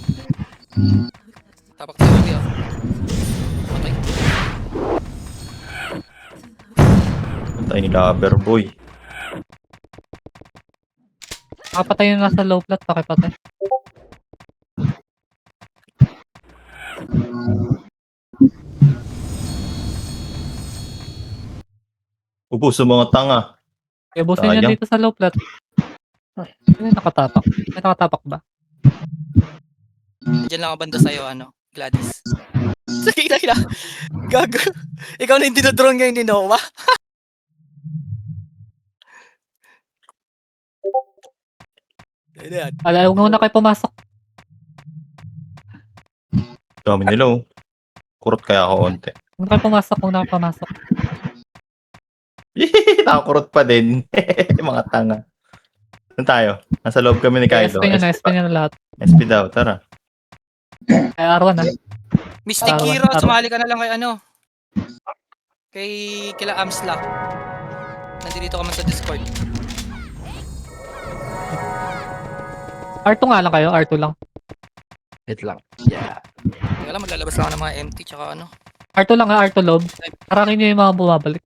Tapak tayo ulit ah. Okay. Tayo ni Loverboy. Nakapatay na nasa low plat, pakipatay. Ubus sa mga tanga. Kaya busin niya Sayang. dito sa low plat. Ay, nakatapak. May nakatapak ba? Diyan lang ako banda sa'yo, ano, Gladys. Sige na. Gago. Ikaw na yung dinodrone ngayon ni Noah. Ayan. Huwag muna kayo pumasok. Dami nila oh. Kurot kaya ako onte. Huwag na kayo pumasok. Nakakurot pa din. Mga tanga. Saan tayo? Nasa loob kami ni Kaido. SP niya na lahat. SP daw, tara. Ay, R1 Mystic Arawan, Hero, arawan. sumali ka na lang kay ano. Kay kila Amsla. Nandito ka man sa Discord. R2 nga lang kayo, R2 lang. Wait lang. Yeah. Kaya lang, maglalabas lang ako ng mga MT tsaka ano. R2 lang ha, R2 lob. Harangin nyo yung mga bumabalik.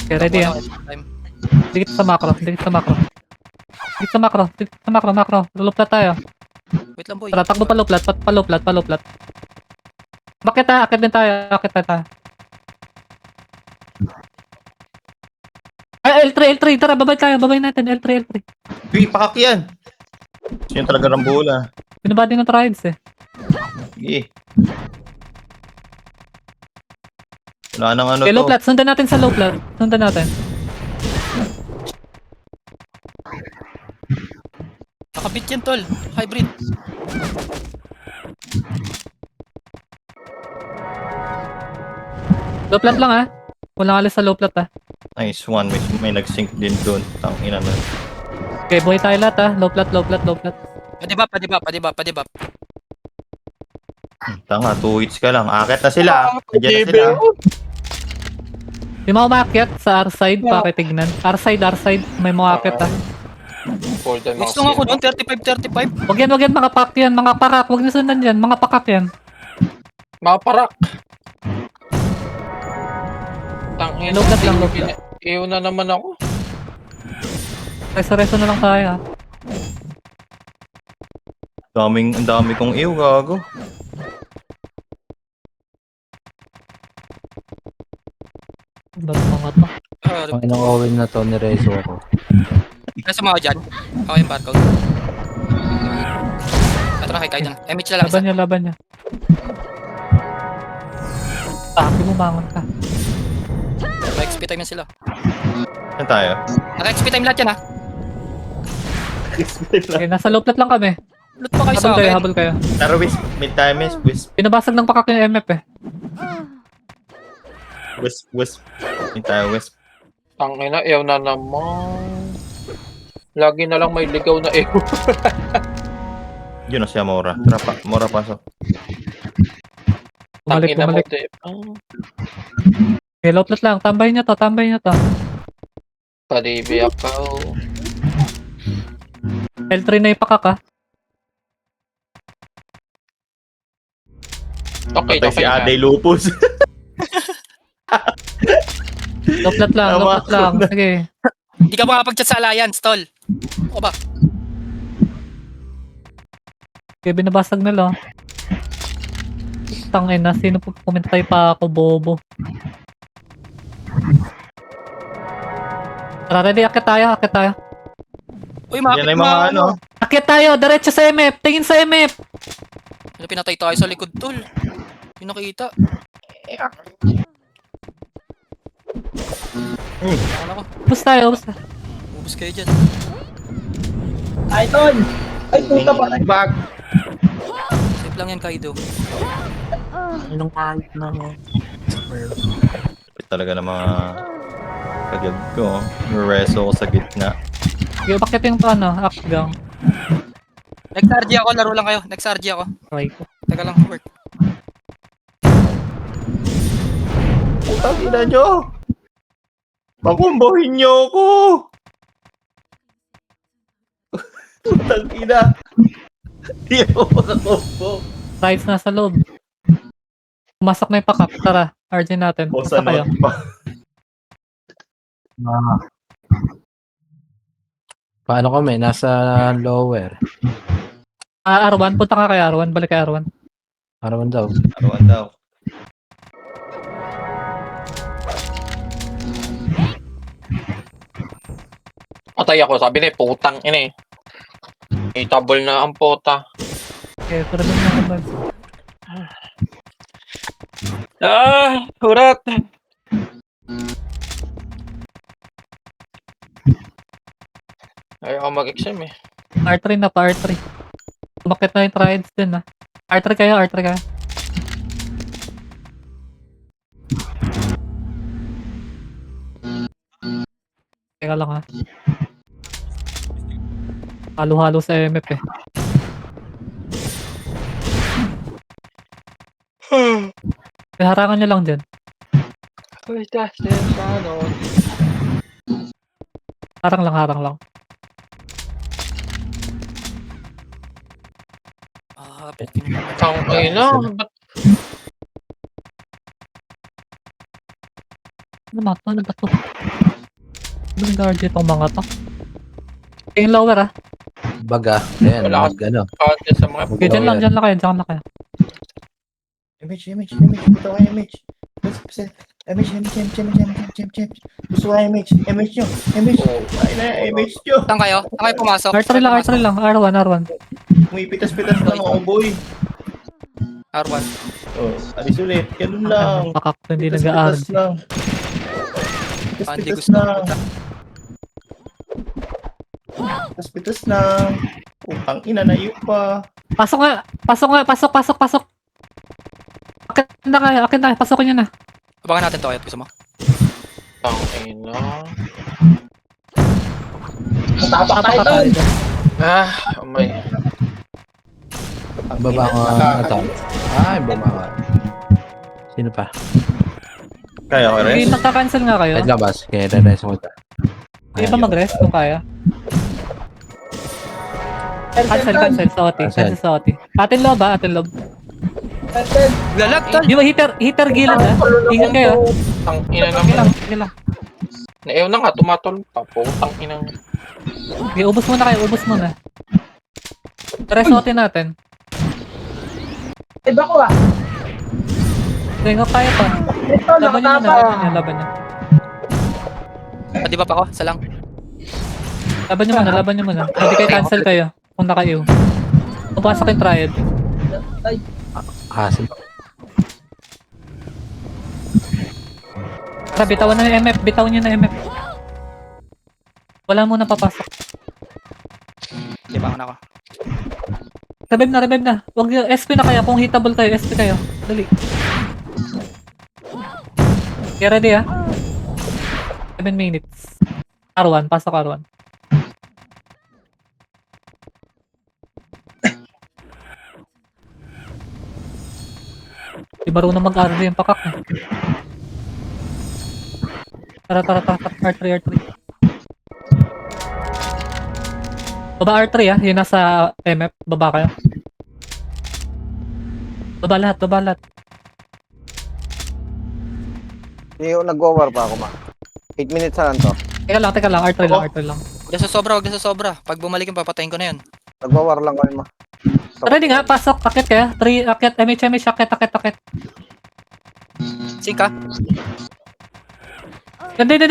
Okay, ready ha. Time. Dikit sa macro, dikit sa macro. Dikit sa macro, dikit sa macro, macro. Luluplat tayo. Wait lang boy. Tara, takbo paluplat, paluplat. Bakit ha? Akit din tayo, akit tayo. Ay, L3, tara, babay natin, L3. Uy, pakak yan. Yun talaga ng bola. Binabadi ng trides eh. Sige. Wala nang ano Okay, low to. plat, sundan natin sa low plat. Sundan natin. Nakabit yan tol. Hybrid. Low plat lang ha. Walang alis sa low plat ha. Nice one. May nag-sync din doon. Tangina na. Okay, buhay tayo lahat ha. Low plat. Padibap. Tanga, 2 hits ka lang. Akit na sila. Nandiyan na sila. Yung mga umakyat sa R-side, pakitignan. R-side, may mga akit ha. For the Gusto nga ko doon, 35. Wag yan, mga pak yan, mga parak. Wag niyo sundan yan, mga pakak yan. Mga parak. Tangin. Low plat lang, low plat. Iyo na naman ako. Reso na lang tayo ha. Ang dami kong ew, gago. Ba't mga to? Ang inang Owen na to, nireso ako. Nasa mga dyan. Ako yung barcode. Ito na kay Kaido na. MH na lang isa. Laban niya. Taki mo, bangon ka. Naka-XP time yan sila. Saan tayo? Naka-XP time lahat yan ha. Okay, nasa low plat lang kami. Loot pa kayo sa akin. Habol kayo. Tara, Wisp. Mid-time is Wisp. Pinabasag ng pakak yung MF eh. Wisp. Mid tayo, Wisp. Tangina, iyo na naman. Lagi na lang may ligaw na iyo. Yun na siya, Mora. Tara pa. Mora, pasok. Bumalik. Okay, low plat lang. Tambay niya to. Palibi ako. L3 na yung pakak ha. Okay, Patay si Aday Lupus. Low plat lang. Sige. Hindi ka makapag-chat sa Alliance, tol. O ba? Okay, binabasag nila. Tangin na, sino po pumentay pa ako, bobo. Tara, ready, akit tayo. Uy, Yan makapit na yung mga ano. Akit tayo, diretso sa MF, tingin sa MF. Pinatay tayo sa likod, tol. Yung nakita. Ano ko? Ubus tayo. Ubus kayo dyan. Ay, Tol! Ay, puta pa. Bag. Safe lang yan, Kaido. Anong kahit na mo? Talaga ng mga kagad ko. Reso ko sa gitna. Sige, bakit yung akgang? Next RG ako, laro lang kayo. Next RG ako. Try ko. Teka lang, work. Putang ina nyo! Pakumbohin nyo ako! Putang ina! Hindi ako makakumbo. Rides na sa loob. Pumasok na yung pakak. Tara, RG natin. O Basta sa kayo. not pa. Paano kami? Nasa lower. R1, punta ka kay R1. Balik kay R1. Arawan daw. Arawan daw. Patay ako, sabi na putang ina eh. Itabol na ang puta. Okay, tara lang naman. Hurat! Ayaw ako mag-exam eh. R3 na pa, R3. Tumakit na yung trides din ha. R3 kayo. Teka lang ha. Halo-halo sa MF eh. Harangan niya lang dyan. Harang lang, harang lang. Ah, pukin na. Tangina. Ba't Ano ba to? Ano ba to? Ano yung guard itong mga to? Tingin lower ah. Baga. Ayan, Wala ano. kaya sa mga Okay, dyan lang kayo, dyan lang kayo. Image. Ito ka image. Image. Gusto ka image. Image nyo. Ay na, image nyo. Saan kayo? Saan kayo pumasok? R3 lang, R1. Umipitas-pitas lang ako, boy. R1. Oh, alis ulit. Ganun lang. Pakak, hindi nag-aarg. Pitas-pitas lang. Pandi Pitas-pitas gusto lang. ko. Pitas-pitas lang. Putang ina na iyo pa. Pasok. Akin na kayo, pasokin nyo na. Abangan natin to, Ayat. Gusto mo? Tangina. Tapak tayo tol. Ah, may. Baba ko ito. Ay, baba ko. Sino pa? Kaya ko Okay, rin. magka-cancel nga kayo. Red labas. Kaya re-rest mo ito. Hindi ba mag-rest kung kaya? Cancel sa OT. Atin loob. Lalag, tol. Di ba hitter gilid ah? Ingat kayo. Tangina Sige naman. lang. Naiyaw na nga, tumatol pa po. Tangina. Okay, ubos muna. Rest OT natin. Iba ko ah. Hindi nga kaya pa. Ito, Laban nakatapa. nyo. Pati ba pa ako? Isa lang. Laban nyo muna. Pwede kayo cancel kayo kung naka-ew. Pupasok yung triad. Hassle. Tara, bitawan nyo na yung MF. Wala muna papasok. Di ba ako? Revive na. Huwag nyo, SP na kayo. Kung hitable kayo, SP kayo. Dali. Okay, ready ah. 7 minutes. R1, pasok R1. Di marunong mag-RD yung pakak eh. Tara. R3. Baba R3 ah, yun nasa MF. Baba kayo. Baba lahat. Hindi ko nag-war pa ako, ma. 8 minutes na lang to. Teka lang, R3 lang. Huwag na sa sobra. Pag bumalik yung papatayin ko na yun. Nag-war lang kami, ma. Ready nga, pasok, akit kaya. 3, akit, MH, akit. Sika. Hindi.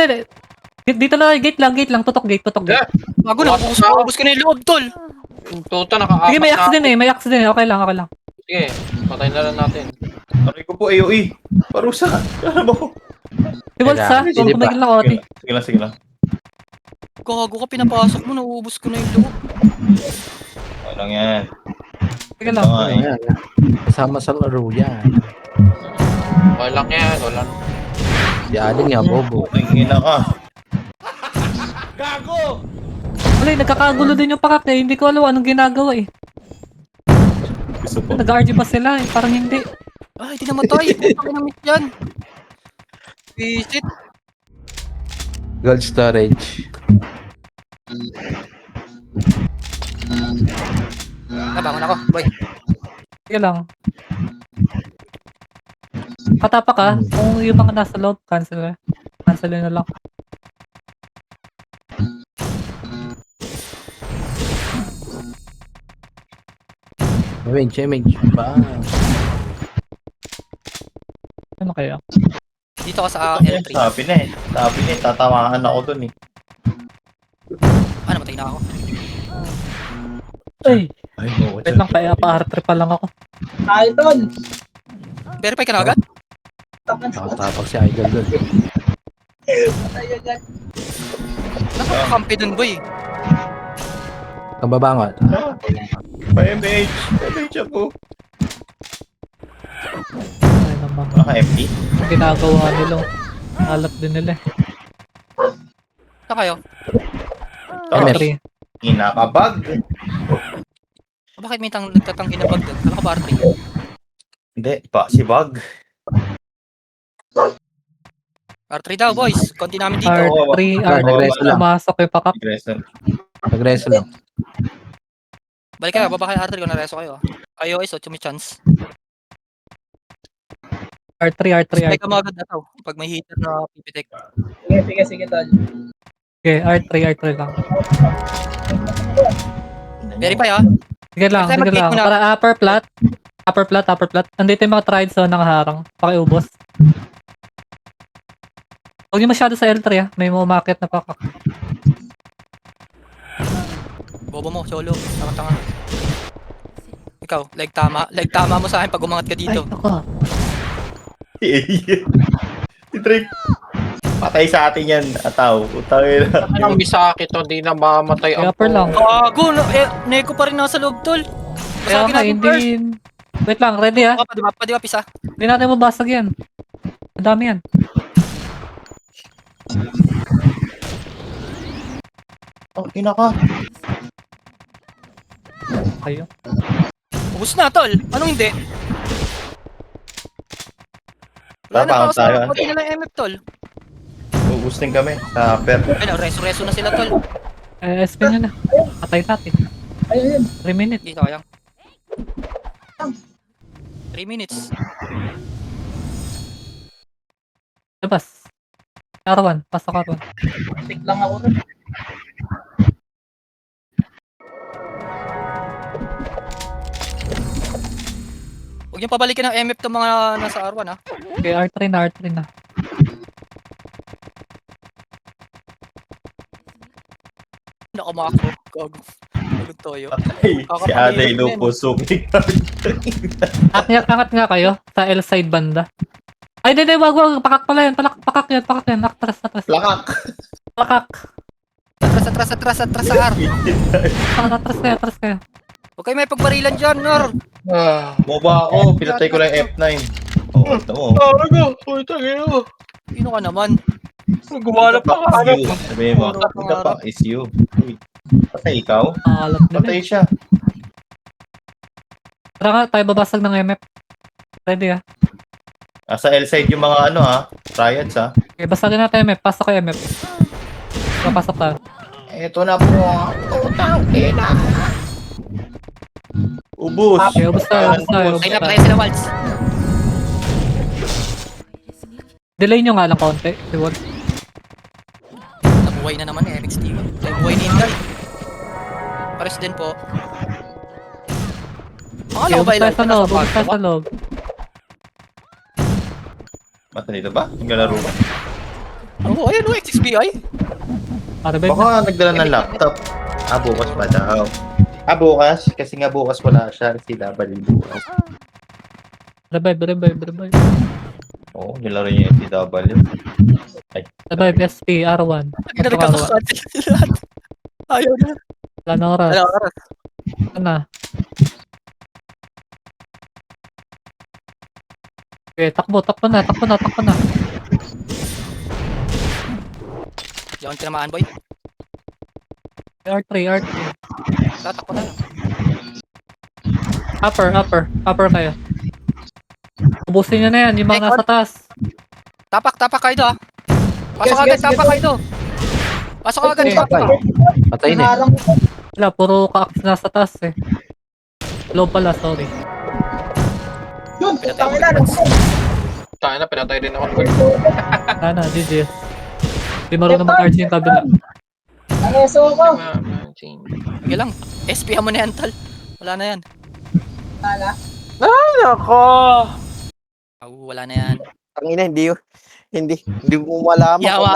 Dito lang, gate lang, tutok gate. Bago na, ubus ko na yung loob, tol. Yung tuta nakaapat Sige, may accident eh, okay lang. Sige, patay na lang natin. Aray ko po, AOE. Parusa. Ano mo? Si Waltz ha, Sige kung tumigil ng OT. Sige lang. Gago ka, pinapasok mo, nauubos ko na yung loob. Ano lang yan. Sige lang. Ayan. Kasama sa laro yan. Walang yan, walang. Si Alin nga, bobo. Tingin ka. Wala, nagkakagulo din yung pakak eh. Hindi ko alam anong ginagawa eh. Gusto po. Nag-RG ba sila eh? Parang hindi. Ay, hindi namatay. Putang ina miss yan. Visit. Gold storage. Nabangon ako, boy. Sige lang. Katapa ka, kung yung mga nasa loob, cancel na lang. Image. Bang. Ano kaya? Dito ka sa Ayan, L3. sabi na eh. Tatamaan ako dun eh. Namatay na ako. Ay, Ay, no. wait lang, pa R3 pa lang ako. Tayo tol. Verify ka na agad? Nakatapag si Idol doon. Patay agad. Nakakampi dun, boy. Kababangot. Pa-MH. MH ako. Ay naman. Naka-FP. Ang ginagawa nila. Alat din nila eh. kayo? MF. R3. Inakabag. Bakit may nagtatanggi na bag doon? Ano ka ba, R3? Hindi, pa si Bug. R3 daw, boys. Konti namin dito. R3, nagreso lang. Pumasok yung pakak. Regression. Nagreso lang. Balik kayo, baba kayo R3 kung nareso kayo. Kayo is, may chance. R3. Spike ka mo agad na to. Pag may hitter na pipitik. Sige, tol. Okay, R3 lang. Verify ha. Sige lang. Basta mag-click mo na. Para upper flat. Nandito yung mga tride zone nakaharang. Pakiubos. Huwag niyo masyado sa L3 ah. May umakit na pakak. Bobo mo, solo. Tanga-tanga. Ikaw, leg tama mo sa akin pag umangat ka dito. Ay, ako. Si Drake. Patay sa atin yan, ataw. Utangin na. Anong misakit to, di na mamatay Okay, ang upper lang. Gago, Neko pa rin nasa loob, tol. Kaya Basagin nga, natin first. hindi... Wait lang, ready ah. Padiba, pisa. Hindi natin mabasag yan. Madami yan. Ang ina ka. Kayo. Ubus na, tol. Anong hindi? Wala na Tapang pa tayo. ako. Kunti na lang MF, tol. Ubus din kami sa upper. Ayun, reso na sila, tol. SP nyo na. Patay natin. Ayun. 3 minutes. Dito, kayang. 3 minutes. Labas. R1. Pasok R1. Tik lang ako rin. Huwag niyong pabalikin ng MF ng mga nasa R1, ha. Okay, R3 na. Nakamakro. Gago. Gagod toyo. Ay, si Aday Lupusok. Angat nga kayo sa L side banda. Ay, hindi, wag. Pakak pala yan. Pakak yan. Atras. Lakak. Pakak. Atras sa R. Atras kayo. Huwag kayo may pagbarilan dyan, Nor. Moba ako, pinatay ko lang yung F9. Oo, ito mo. Uy, tangin mo. Sino ka naman? Gumana pa ka. Is you. Sabihin mo, the fuck is you. Uy, patay ikaw? Alat na Patay siya. Tara nga, tayo babasag ng MF. Ready ah. Sa L side yung mga ano ha, riots ha. Okay, basagin natin MF. Pasok kayo MF. Papasok tayo. Ito na po. Utang ina. Ubus. Okay, ubus tayo. Line up tayo sila, Waltz. Delay nyo nga lang konti. Si Walt. Nabuhay na naman eh, MXT. Nabuhay ni Inday. Pares din po. Okay, Akala ko ba ubus tayo ilan sa ka loob. nasa Ubus tayo sa loob. Mata nito ba? Naglalaro ba? Oo, ayun o, XXBI. Para ba? Baka nagdala ng laptop. Bukas pa daw. Bukas? Kasi nga bukas wala siya. Sila bali bukas. Revive. Oo, nilaro niya yung CW. Revive SP R1. Hindi na nagkakasatin sila. Ayaw na. Wala na oras. Wala oras. Ito na. Okay, takbo na. Hindi akong tinamaan, boy. R3. Tatakbo na lang. Upper kayo. Ubusin nyo na yan, yung mga nasa taas. Tapak kayo do, ah. Pasok agad, tapak kayo do. Pasok agad, Okay. tapak. Patay na eh. Harang ko. Wala, puro ka-access nasa taas eh. Low pala, sorry. Yun, putang ina. Tayo na, pinatay din ako. Sana, GG. Di marunong mag-RG yung kabila. Nareso ko. Sige lang. SP mo na yan, tal. Wala na yan. Wala. Nako! Wala na yan. Ang ina, hindi mo malaman. Yawa